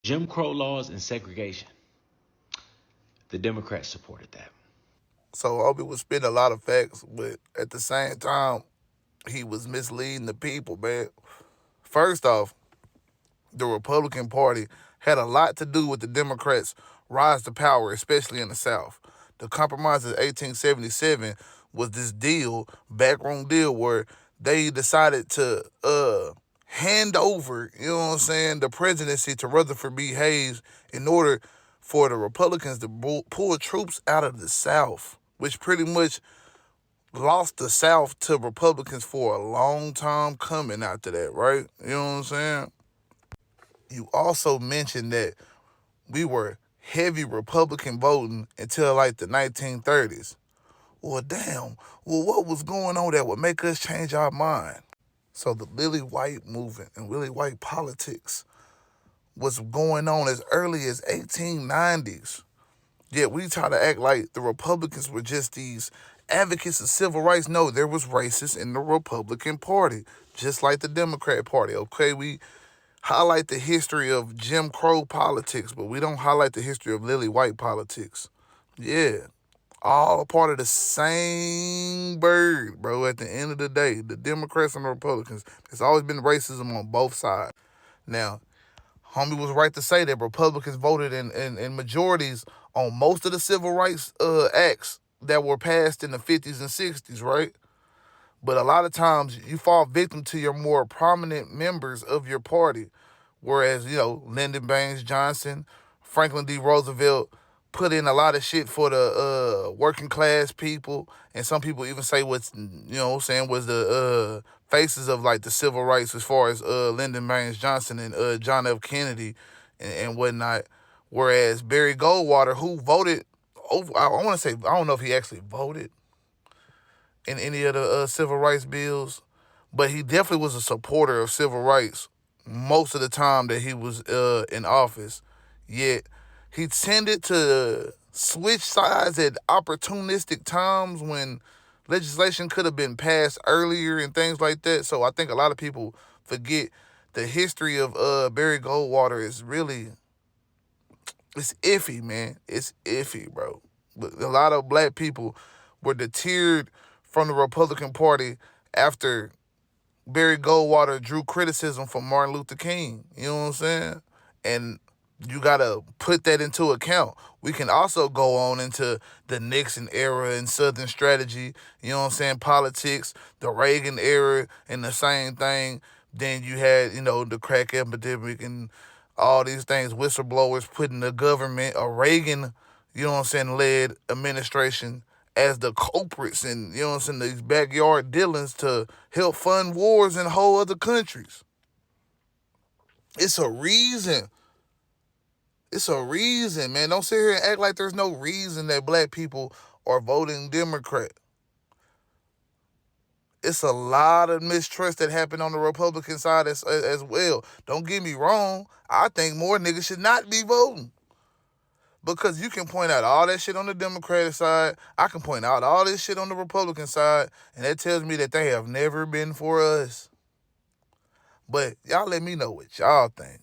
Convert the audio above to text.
Jim Crow laws and segregation. The Democrats supported that. So Obi was spitting a lot of facts, but at the same time, he was misleading the people, man. First off, the Republican Party had a lot to do with the Democrats' rise to power, especially in the South. The Compromise of 1877 was this deal, backroom deal, where they decided to hand over, you know what I'm saying, the presidency to Rutherford B. Hayes in order for the Republicans to pull troops out of the South, which pretty much lost the South to Republicans for a long time coming after that, right? You know what I'm saying? You also mentioned that we were heavy Republican voting until like the 1930s. Well, damn. Well, what was going on that would make us change our mind? So the Lily White movement and Lily White politics was going on as early as 1890s. Yet we try to act like the Republicans were just these advocates of civil rights. No, there was racists in the Republican Party, just like the Democrat Party. Okay, we highlight the history of Jim Crow politics, but we don't highlight the history of Lily White politics. Yeah, all a part of the same bird, bro. At the end of the day, the Democrats and the Republicans, there's always been racism on both sides. Now, homie was right to say that Republicans voted in majorities on most of the civil rights acts that were passed in the 50s and 60s, right? But a lot of times you fall victim to your more prominent members of your party. Whereas, Lyndon Baines Johnson, Franklin D. Roosevelt put in a lot of shit for the working class people. And some people even say was the faces of like the civil rights as far as Lyndon Baines Johnson and John F. Kennedy and whatnot. Whereas Barry Goldwater, who voted over, I want to say, I don't know if he actually voted in any of the civil rights bills, but he definitely was a supporter of civil rights most of the time that he was in office. Yet he tended to switch sides at opportunistic times when legislation could have been passed earlier and things like that. So I think a lot of people forget the history of Barry Goldwater is really, it's iffy, man. It's iffy, bro. But a lot of black people were deterred from the Republican Party after Barry Goldwater drew criticism from Martin Luther King. You know what I'm saying? And you got to put that into account. We can also go on into the Nixon era and Southern strategy, you know what I'm saying, politics, the Reagan era, and the same thing. Then you had, the crack epidemic and all these things, whistleblowers putting the government, a Reagan, led administration as the culprits and, these backyard dealings to help fund wars in whole other countries. It's a reason. It's a reason, man. Don't sit here and act like there's no reason that black people are voting Democrat. It's a lot of mistrust that happened on the Republican side as well. Don't get me wrong. I think more niggas should not be voting. Because you can point out all that shit on the Democratic side. I can point out all this shit on the Republican side. And that tells me that they have never been for us. But y'all let me know what y'all think.